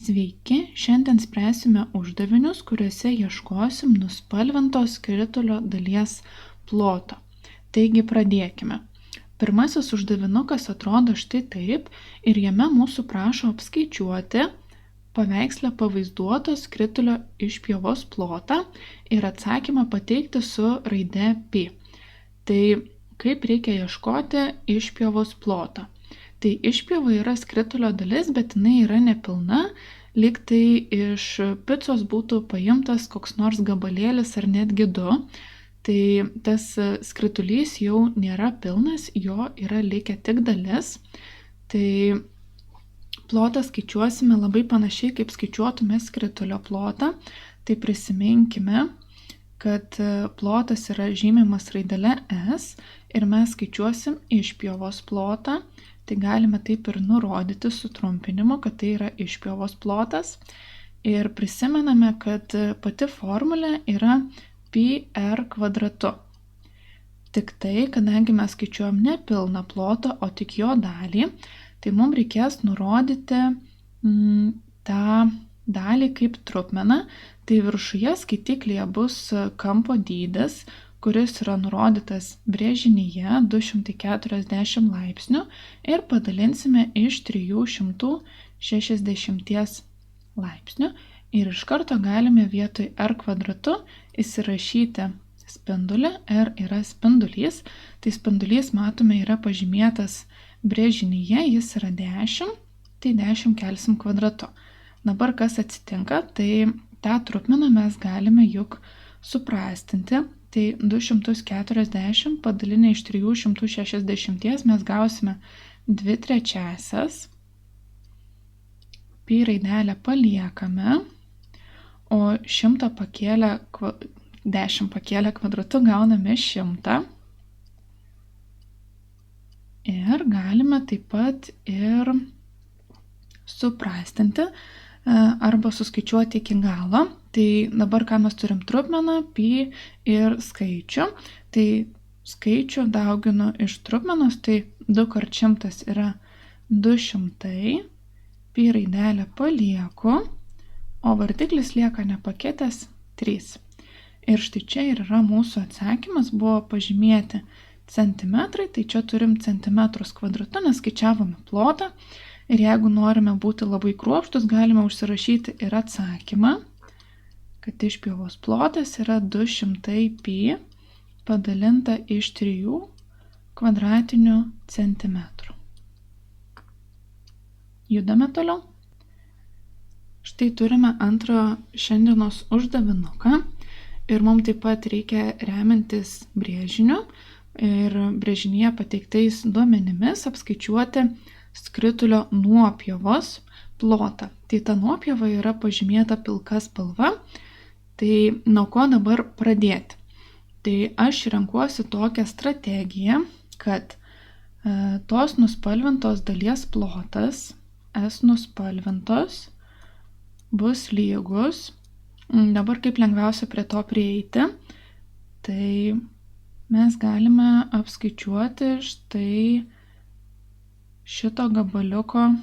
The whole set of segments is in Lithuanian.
Sveiki, šiandien spręsime uždavinius, kuriuose ieškosim nuspalvintos skritulio dalies ploto. Taigi pradėkime. Pirmasis uždavinukas atrodo štai taip ir jame mūsų prašo apskaičiuoti paveiksle pavaizduotos skritulio išpjovos plotą ir atsakymą pateikti su raide P. Tai kaip reikia ieškoti išpjovos ploto? Tai išpjova yra skritulio dalis, bet jinai yra nepilna, lyg tai iš picos būtų paimtas koks nors gabalėlis ar netgi du. Tai tas skritulys jau nėra pilnas, jo yra likę tik dalis. Tai plotą skaičiuosime labai panašiai, kaip skaičiuotume skritulio plotą. Tai prisiminkime, kad plotas yra žymimas raidele S ir mes skaičiuosim išpjovos plotą. Tai galime taip ir nurodyti sutrumpinimu, kad tai yra išpjovos plotas. Ir prisimename, kad pati formulė yra πr kvadratu. Tik tai, kadangi mes skaičiuojam ne pilną plotą, o tik jo dalį, tai mums reikės nurodyti tą dalį kaip trupmeną. Tai viršuje skaitiklyje bus kampo dydis, kuris yra nurodytas brėžinyje 240 laipsnių ir padalinsime iš 360 laipsnių. Ir iš karto galime vietoj r kvadratu įsirašyti spindulį. R yra spindulys. Tai spindulys, matome, yra pažymėtas brėžinyje, jis yra 10, tai 10 kelsim kvadratu. Dabar kas atsitinka, tai tą trupmeną mes galime juk suprastinti. Tai 240 padalinę iš 360 mes gausime 2/3. Pi raidelę paliekame, o 10 pakėlę kvadratu gauname 100. Ir galime taip pat ir suprastinti arba suskaičiuoti iki galo. Tai dabar ką mes turim trupmeną, pi ir skaičių. Tai skaičių dauginu iš trupmenos, tai 2 × 100 yra 200. Pi raidelę palieku, o vardiklis lieka nepakitęs 3. Ir štai čia ir yra mūsų atsakymas, buvo pažymėti centimetrai, tai čia turim centimetrus kvadratu, nes skaičiavome plotą. Ir jeigu norime būti labai kruopštus, galime užsirašyti ir atsakymą, kad išpjovos plotas yra 200 pi padalinta iš 3 kvadratinių centimetrų. Judame toliau. Štai turime antrą šiandienos uždavinuką ir mums taip pat reikia remintis brėžiniu ir brėžinyje pateiktais duomenimis apskaičiuoti skritulio nuopjovos plotą. Tai ta nuopjova yra pažymėta pilka spalva. Tai nuo ko dabar pradėti? Tai aš renkuosi tokią strategiją, kad tos nuspalvintos dalies plotas, S nuspalvintos, bus lygus. Dabar kaip lengviausia prie to prieiti, tai mes galime apskaičiuoti štai šito gabaliuko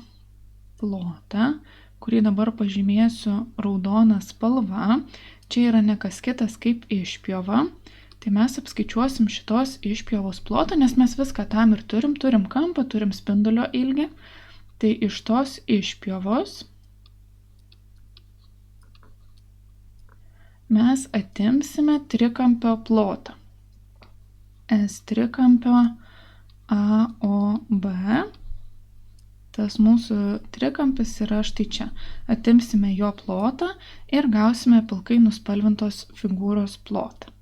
plotą, kurį dabar pažymėsiu raudona spalva. Čia yra ne kas kitas kaip išpjova. Tai mes apskaičiuosim šitos išpjovos plotą, nes mes viską tam ir turim. Turim kampą, turim spindulio ilgį. Tai iš tos išpjovos mes atimsime trikampio plotą. S trikampio AOB. Tas mūsų trikampis yra štai čia. Atimsime jo plotą ir gausime pilkai nuspalvintos figūros plotą.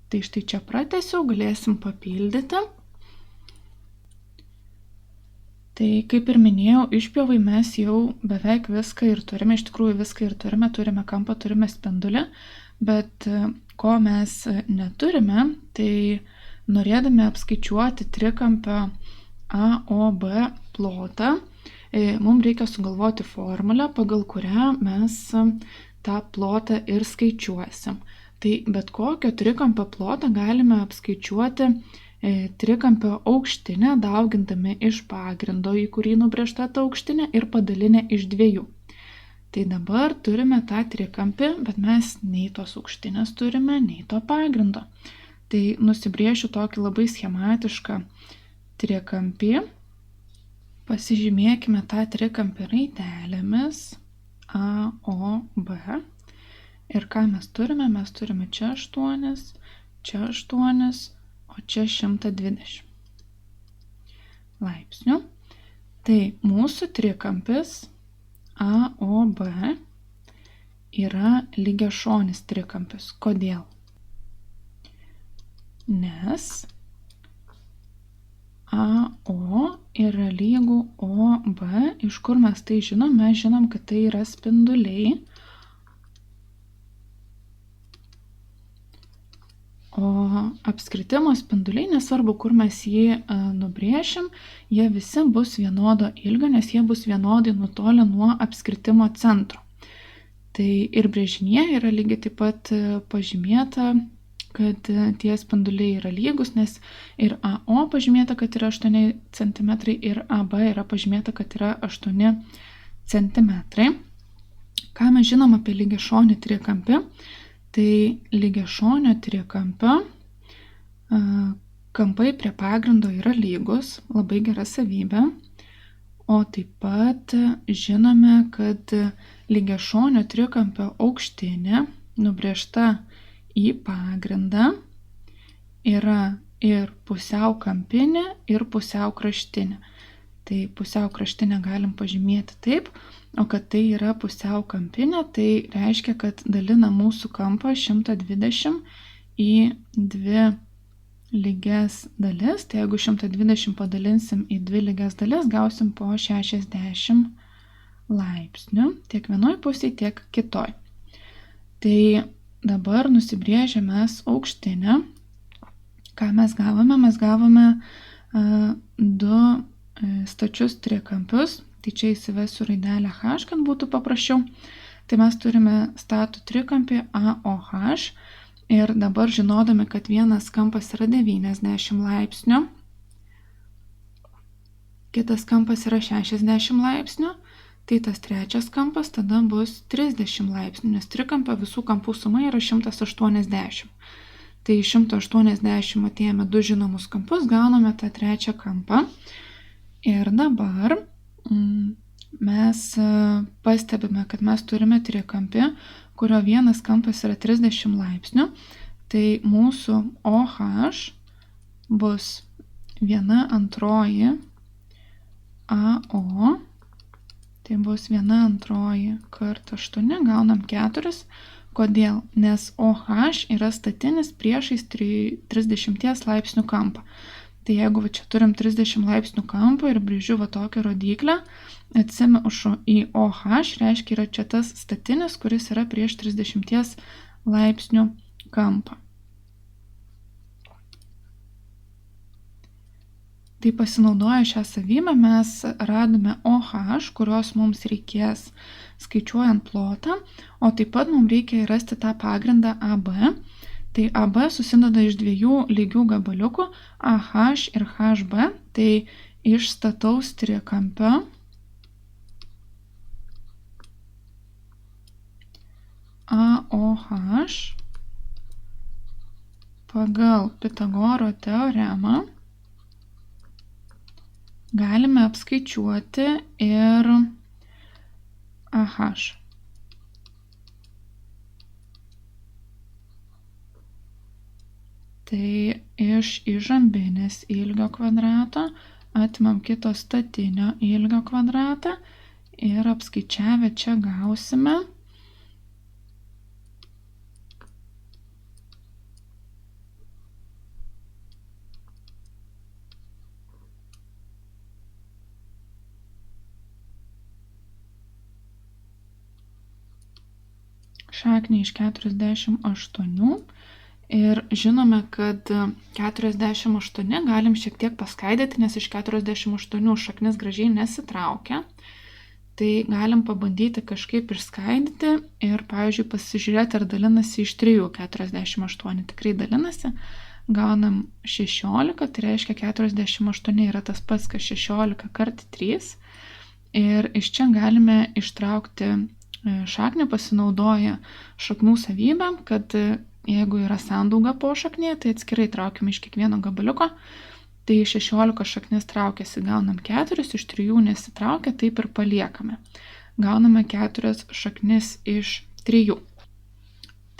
Tai štai čia pratęsiau, galėsim papildyti. Tai kaip ir minėjau, išpjovai mes jau beveik viską ir turime, iš tikrųjų viską ir turime. Turime kampą, turime spindulį, bet ko mes neturime, tai norėdami apskaičiuoti trikampio AOB plotą, mums reikia sugalvoti formulę, pagal kurią mes tą plotą ir skaičiuosim. Tai bet kokio trikampio plotą galime apskaičiuoti trikampio aukštinę, daugindami iš pagrindo, į kurį nubrėžta ta aukštinė, ir padalinę iš 2. Tai dabar turime tą trikampį, bet mes nei tos aukštinės turime, nei to pagrindo. Tai nusibrėšiu tokį labai schematišką trikampį. Pasižymėkime tą trikampį raidelėmis A, O, B. Ir ką mes turime? Mes turime čia 8, čia 8, o čia 120 laipsnių. Tai mūsų trikampis AOB yra lygiašonis trikampis. Kodėl? Nes AO yra lygu OB. Iš kur mes tai žinom? Mes žinom, kad tai yra spinduliai. O apskritimo spinduliai, nesvarbu, kur mes jį nubrėšim, jie visi bus vienodo ilgio, nes jie bus vienodai nutolę nuo apskritimo centro. Tai ir brėžinyje yra lygiai taip pat pažymėta, kad tie spinduliai yra lygus, nes ir AO pažymėta, kad yra 8 cm, ir AB yra pažymėta, kad yra 8 cm. Ką mes žinom apie lygiašonį trikampį? Tai lygiašonio trikampio kampai prie pagrindo yra lygus, labai gera savybė, o taip pat žinome, kad lygiašonio trikampio aukštinė nubrėžta į pagrindą yra ir pusiau kampinė, ir pusiau kraštinė. Tai pusiau kraštinę galim pažymėti taip, o kad tai yra pusiau kampinė, tai reiškia, kad dalina mūsų kampą 120 į 2 lygias dalis. Tai jeigu 120 padalinsim į 2 lygias dalis, gausim po 60 laipsnių, tiek vienoj pusėje, tiek kitoj. Tai dabar nusibrėžę mes aukštinę. Ką mes gavome? Mes gavome 2 stačius trikampius. Tai čia įsivesiu raidelę H, kad būtų paprasčiau. Tai mes turime statų trikampį AOH. Ir dabar žinodami, kad vienas kampas yra 90 laipsnių, kitas kampas yra 60 laipsnių, tai tas trečias kampas tada bus 30 laipsnių, nes trikampio visų kampų suma yra 180. Tai 180 atėjame 2 žinomus kampus, gauname tą trečią kampą. Ir dabar mes pastebime, kad mes turime trikampį, kurio vienas kampas yra 30 laipsnių. Tai mūsų OH bus 1/2 AO. Tai bus 1/2 kart 8, gaunam 4. Kodėl? Nes OH yra statinis priešais 30 laipsnių kampą. Tai jeigu čia turim 30 laipsnių kampą ir brėžiu tokią rodiklę, atsimušu į OH, reiškia yra čia tas statinis, kuris yra prieš 30 laipsnių kampą. Tai pasinaudoję šią savybę mes radome OH, kurios mums reikės skaičiuojant plotą, o taip pat mums reikia rasti tą pagrindą AB. Tai AB susideda iš 2 lygių gabaliukų AH ir HB. Tai iš stataus trikampio AOH pagal Pitagoro teoremą galime apskaičiuoti ir AH. Tai iš įžambinės ilgio kvadrato atimam kito statinio ilgio kvadratą ir apskaičiavę čia gausime šaknį iš 48. Ir žinome, kad 48 galim šiek tiek paskaidyti, nes iš 48 šaknis gražiai nesitraukia. Tai galim pabandyti kažkaip išskaidyti ir, pavyzdžiui, pasižiūrėti, ar dalinasi iš 3. 48 tikrai dalinasi. gaunam 16, tai reiškia 48 yra tas pats, kas 16 kart 3. Ir iš čia galime ištraukti šaknį pasinaudoję šaknų savybėm, kad jeigu yra sandauga po šaknė, tai atskirai traukiam iš kiekvieno gabaliuko. Tai 16 šaknis traukiasi, gaunam 4, iš 3 nesitraukia, taip ir paliekame. Gauname 4 šaknis iš 3.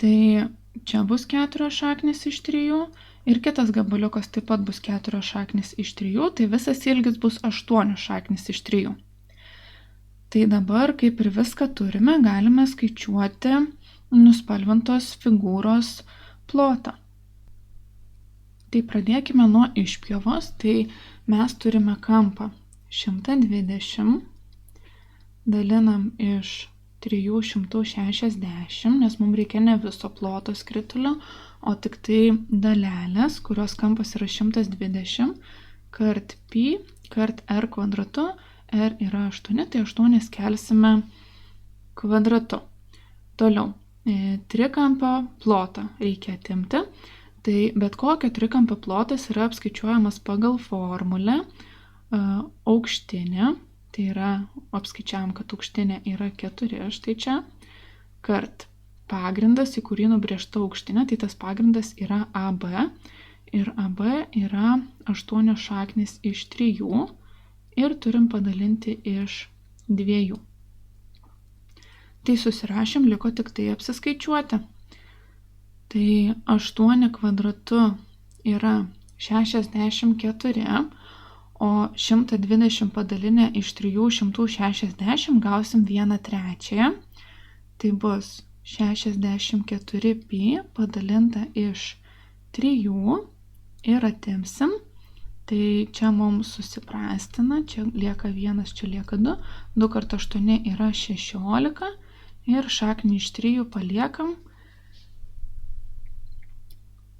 Tai čia bus 4 šaknis iš 3 ir kitas gabaliukas taip pat bus 4 šaknis iš 3, tai visas ilgis bus 8 šaknis iš 3. Tai dabar, kaip ir viską turime, galime skaičiuoti nuspalvintos figūros plotą. Tai pradėkime nuo išpjovos, tai mes turime kampą 120, dalinam iš 360, nes mums reikia ne viso ploto skritulio, o tik tai dalelės, kurios kampas yra 120, kart pi, kart r kvadratu, r yra 8, tai 8 kelsime kvadratu. Toliau, trikampio plotą reikia atimti. Tai bet kokio trikampio plotas yra apskaičiuojamas pagal formulę aukštinė, tai yra apskaičiavam, kad aukštinė yra 4, štai čia, kart pagrindas, į kurį nubrėžta aukštinė, tai tas pagrindas yra AB ir AB yra 8 šaknis iš 3 ir turim padalinti iš 2. Tai susirašėm, liko tik tai apsiskaičiuoti. Tai 8 kvadratu yra 64, o 120 padalinę iš 360 gausim 1/3. Tai bus 64 pi padalinta iš 3 ir atimsim. Tai čia mums susiprastina, čia lieka 1, čia lieka 2. 2 kart 8 yra 16 ir šaknį iš 3 paliekam.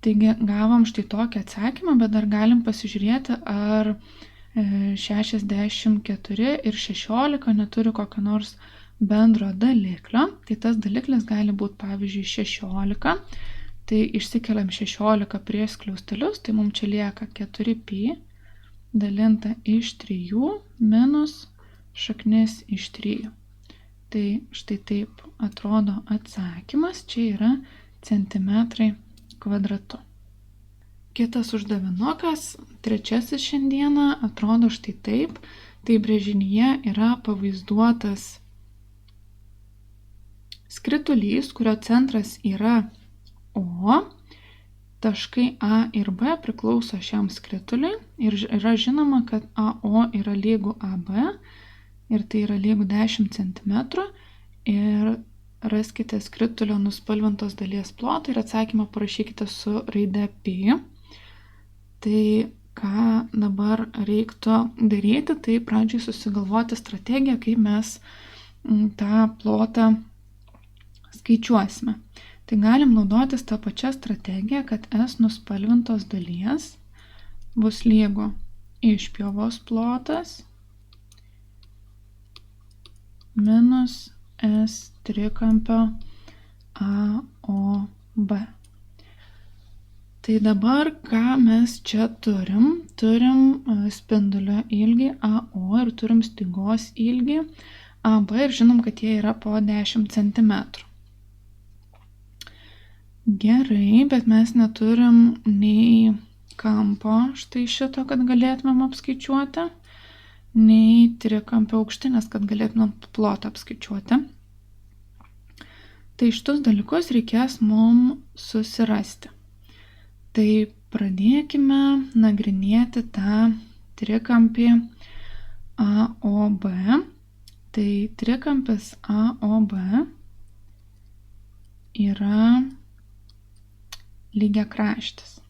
Taigi gavom štai tokį atsakymą, bet dar galim pasižiūrėti, ar 64 ir 16 neturi kokio nors bendro daliklio. Tai tas daliklis gali būti pavyzdžiui 16. Tai išsikeliam 16 prie skliaustelius, tai mums čia lieka 4pi dalinta iš 3 minus šaknis iš 3. Tai štai taip atrodo atsakymas, čia yra centimetrai kvadratu. Kitas uždavinukas, trečiasis šiandieną, atrodo štai taip. Tai brėžinyje yra pavaizduotas skritulys, kurio centras yra O, taškai A ir B priklauso šiam skrituliui ir yra žinoma, kad AO yra lygu AB ir tai yra lygu 10 cm ir raskite skritulio nuspalvintos dalies plotą ir atsakymą parašykite su raide pi. Tai ką dabar reiktų daryti, tai pradžiai susigalvoti strategiją, kaip mes tą plotą skaičiuosime. Tai galim naudotis tą pačią strategiją, kad S nuspalvintos dalies bus lygu išpjovos plotas minus S trikampio AOB. Tai dabar, ką mes čia turim? Turim spindulio ilgį AO ir turim stygos ilgį AB ir žinom, kad jie yra po 10 cm. Gerai, bet mes neturim nei kampo štai šito, kad galėtumėm apskaičiuoti, nei trikampio aukštinės, kad galėtumėm plotą apskaičiuoti. Tai šitus dalykus reikės mums susirasti. Tai pradėkime nagrinėti tą trikampį AOB. Tai trikampis AOB yra lygiakraštis.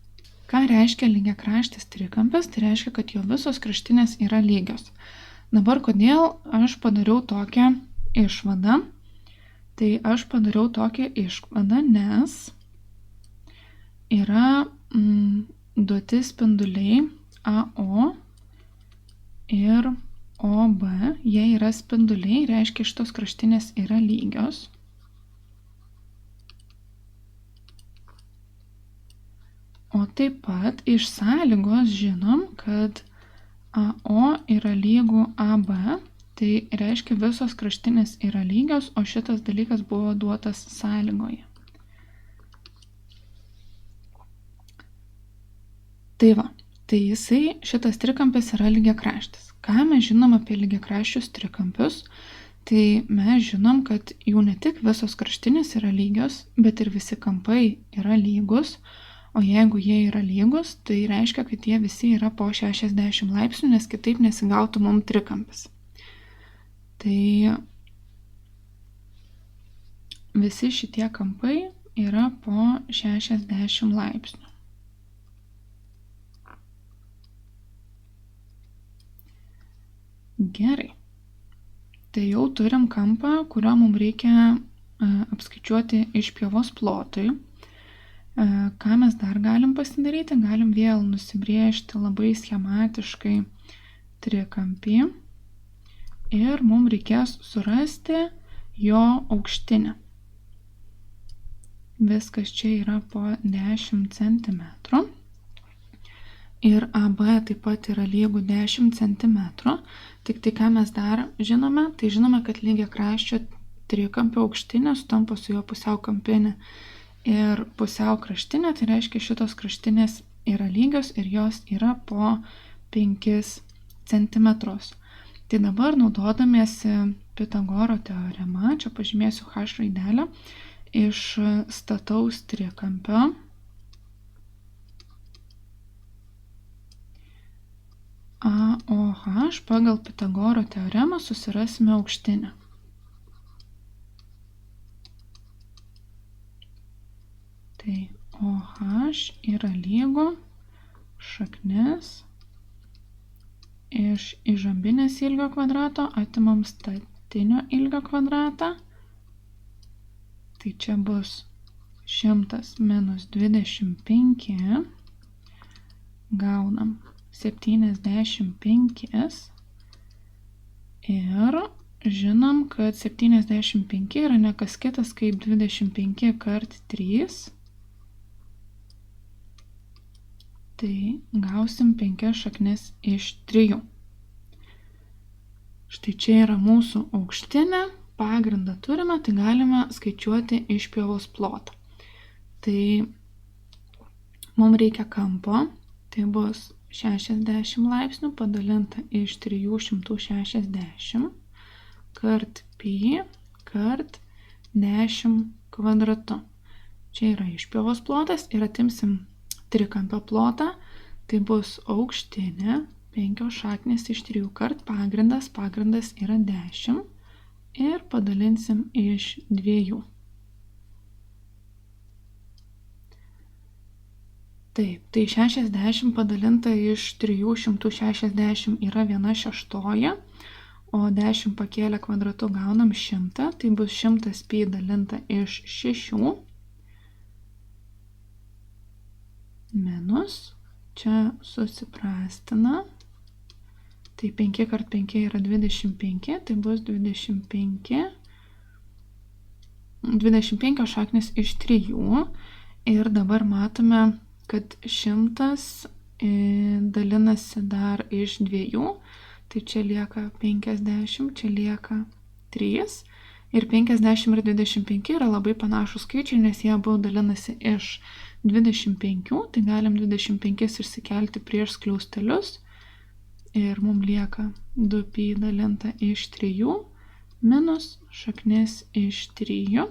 Ką reiškia lygiakraštis trikampis? Tai reiškia, kad jo visos kraštinės yra lygios. Dabar kodėl aš padariau tokią išvadą? Tai aš padariau tokią išvadą, nes yra duoti spinduliai AO ir OB. Jie yra spinduliai, reiškia, šitos kraštinės yra lygios. O taip pat iš sąlygos žinom, kad AO yra lygu AB, tai reiškia visos kraštinės yra lygios, o šitas dalykas buvo duotas sąlygoje. Tai va, tai šitas trikampis yra lygiakraštis. Ką mes žinom apie lygiakraščius trikampius? Tai mes žinom, kad jų ne tik visos kraštinės yra lygios, bet ir visi kampai yra lygus, o jeigu jie yra lygus, tai reiškia, kad jie visi yra po 60 laipsnių, nes kitaip nesigautų mums trikampis. Tai visi šitie kampai yra po 60 laipsnių. Gerai. Tai jau turim kampą, kurio mums reikia apskaičiuoti išpjovos plotui. Ką mes dar galim pasidaryti? Galim vėl nusibrėžti labai schematiškai trikampį ir mums reikės surasti jo aukštinę. Viskas čia yra po 10 cm. Ir AB taip pat yra lygu 10 cm. Tik tai ką mes dar žinome, tai žinome, kad lygiakraščio trikampio aukštinė sutampa su jo pusiau kampinė ir pusiau kraštinė, tai reiškia šitos kraštinės yra lygios ir jos yra po 5 cm. Tai dabar naudodamiesi Pitagoro teorema, čia pažymėsiu H raidelę, iš stataus trikampio AOH pagal Pitagoro teoremą susirasime aukštinę. Tai OH yra lygu šaknis iš įžambinės ilgio kvadrato atimam statinio ilgio kvadratą. Tai čia bus 100 minus 25. Gaunam 75 ir žinom, kad 75 yra ne kas kitas kaip 25 kart 3. Tai gausim 5 šaknis iš 3. Štai čia yra mūsų aukštinė, pagrindą turime, tai galime skaičiuoti išpjovos plotą. Tai mums reikia kampo, tai bus 60 laipsnių padalinta iš 360 kart pi kart 10 kvadratu. Čia yra išpjovos plotas ir atimsim trikampio plotą, tai bus aukštinė, 5 šaknis iš 3 kart pagrindas yra 10 ir padalinsim iš 2. Taip, tai 60 padalinta iš 360 yra 1/6, o 10 pakėlę kvadratu gaunam 100, tai bus 100 pi dalinta iš 6 minus, čia susiprastina, tai 5 kart 5 yra 25, tai bus 25 šaknis iš 3 ir dabar matome, kad 100 dalinasi dar iš 2, tai čia lieka 50, čia lieka 3 ir 50 ir 25 yra labai panašus skaičiai, nes jie abu dalinasi iš 25, tai galim 25 išsikelti prieš skliaustelius ir mums lieka 2 pi dalinta iš 3 minus šaknis iš 3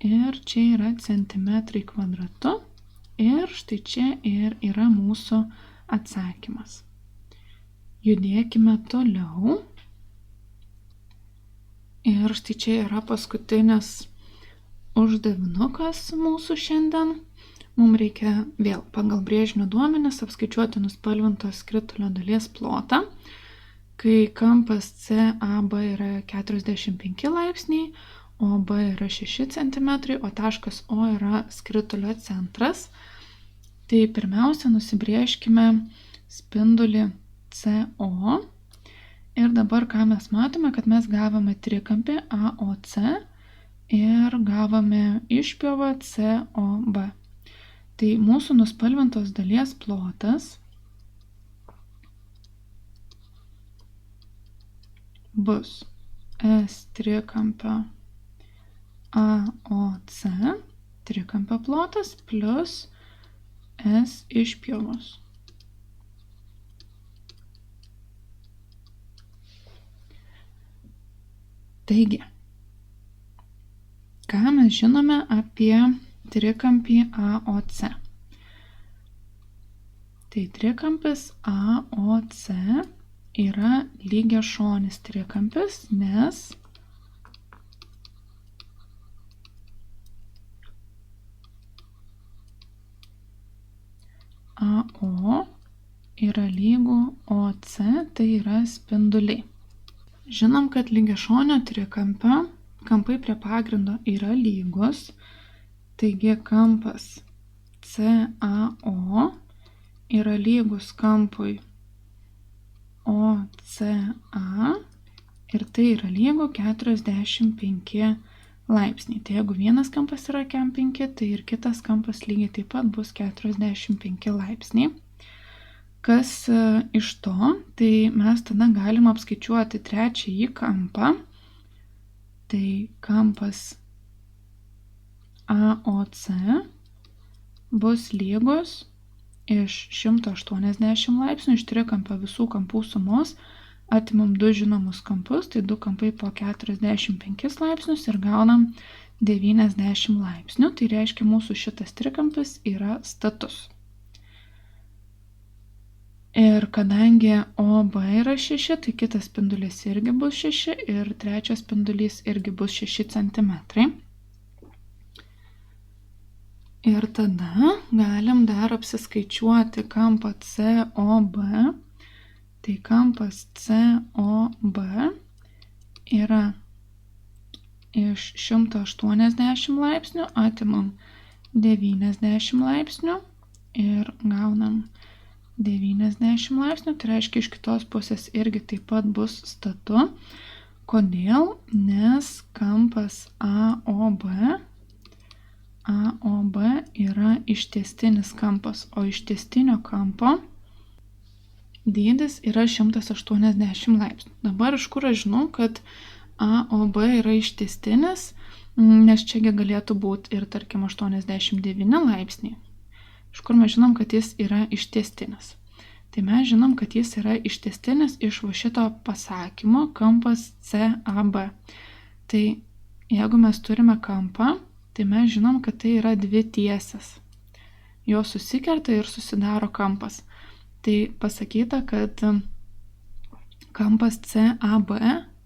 ir čia yra centimetrai kvadratu. Ir štai čia ir yra mūsų atsakymas. Judėkime toliau. Ir štai čia yra paskutinis uždavinukas mūsų šiandien. Mums reikia vėl pagal brėžinio duomenis apskaičiuoti nuspalvintos skritulio dalies plotą. Kai kampas CAB yra 45 laipsniai, o B yra 6 cm, o taškas O yra skritulio centras. Tai pirmiausia nusibrėžkime spindulį CO ir dabar ką mes matome, kad mes gavome trikampį AOC ir gavome išpjovą COB. Tai mūsų nuspalvintos dalies plotas bus S trikampio AOC trikampio plotas plus S išpjovos. Taigi, ką mes žinome apie trikampį AOC? Tai trikampis AOC yra lygiašonis trikampis, nes AO yra lygu OC, tai yra spinduliai. Žinom, kad lygiašonio trikampio kampai prie pagrindo yra lygus, taigi kampas CAO yra lygus kampui OCA ir tai yra lygu 45 laipsniai. Tai jeigu vienas kampas yra 5, tai ir kitas kampas lygiai taip pat bus 45 laipsniai. Kas iš to, tai mes tada galim apskaičiuoti trečiąjį kampą. Tai kampas AOC bus lygus iš 180 laipsnių, iš trikampio visų kampų sumos atimam 2 žinomus kampus, tai 2 kampai po 45 laipsnius ir gaunam 90 laipsnių. Tai reiškia, mūsų šitas trikampis yra status. Ir kadangi OB yra 6, tai kitas spindulys irgi bus 6 ir trečias spindulys irgi bus 6 cm. Ir tada galim dar apsiskaičiuoti kampą COB. Tai kampas COB yra iš 180 laipsnių, atimam 90 laipsnių ir gaunam 90 laipsnių, tai reiškia, iš kitos pusės irgi taip pat bus statu. Kodėl? Nes kampas AOB yra ištiestinis kampas, o ištiestinio kampo dydis yra 180 laipsnių. Dabar iš kur aš žinau, kad AOB yra ištiestinis, nes čiagi galėtų būti ir tarkim 89 laipsniai. Iš kur mes žinom, kad jis yra ištiestinis? Tai mes žinom, kad jis yra ištiestinis iš va šito pasakymo kampas CAB. Tai jeigu mes turime kampą, tai mes žinom, kad tai yra dvi tiesės. Jos susikerta ir susidaro kampas. Tai pasakyta, kad kampas CAB,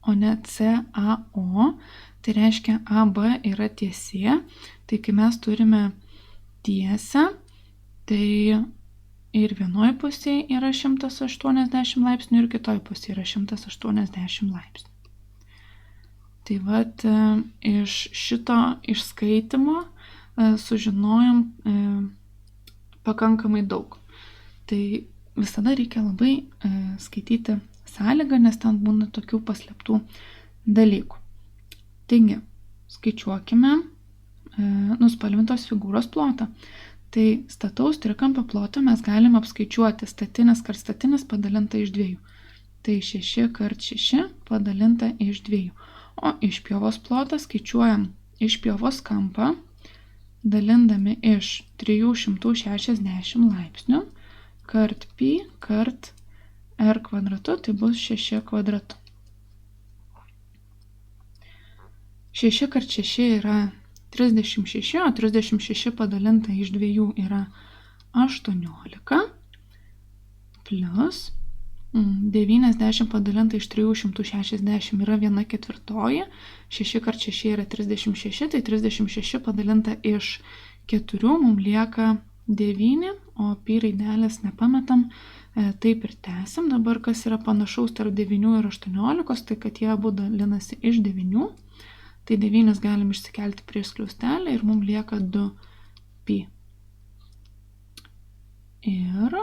o ne CAO, tai reiškia AB yra tiesė. Tai kai mes turime tiesę, tai ir vienoje pusėje yra 180 laipsnių ir kitoje pusėje yra 180 laipsnių. Tai vat iš šito išskaitimo sužinojom pakankamai daug. Tai visada reikia labai skaityti sąlygą, nes ten būna tokių paslėptų dalykų. Taigi, skaičiuokime nuspalvintos figūros plotą. Tai stataus trikampio plotą mes galim apskaičiuoti statinis kart statinis padalinta iš 2. Tai 6 kart 6 padalinta iš 2. O išpjovos plotą skaičiuojam išpjovos kampą, dalindami iš 360 laipsnių kart pi kart r kvadratu, tai bus 6 kvadratu. 6 kart 6 yra 36, o 36 padalinta iš 2 yra 18, plus 90 padalinta iš 360 yra 1/4, 6 kart 6 yra 36, tai 36 padalinta iš 4 mums lieka 9, o pi raidelės nepametam, taip ir tęsim. Dabar kas yra panašaus tarp 9 ir 18, tai kad jie abu dalinasi iš 9. Tai 9 galim išsikelti prieš skliaustelę ir mums lieka 2 pi. Ir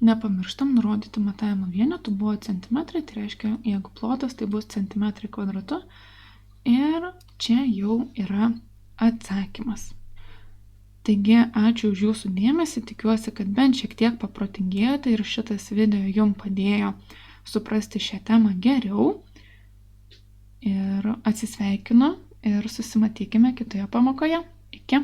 nepamirštam nurodyti matavimo vienetų, buvo centimetrai, tai reiškia, jeigu plotas, tai bus centimetrai kvadratu. Ir čia jau yra atsakymas. Taigi, ačiū už jūsų dėmesį, tikiuosi, kad bent šiek tiek paprotingėjote ir šitas video jums padėjo suprasti šią temą geriau. Ir atsisveikinu ir susimatykime kitoje pamokoje. Iki.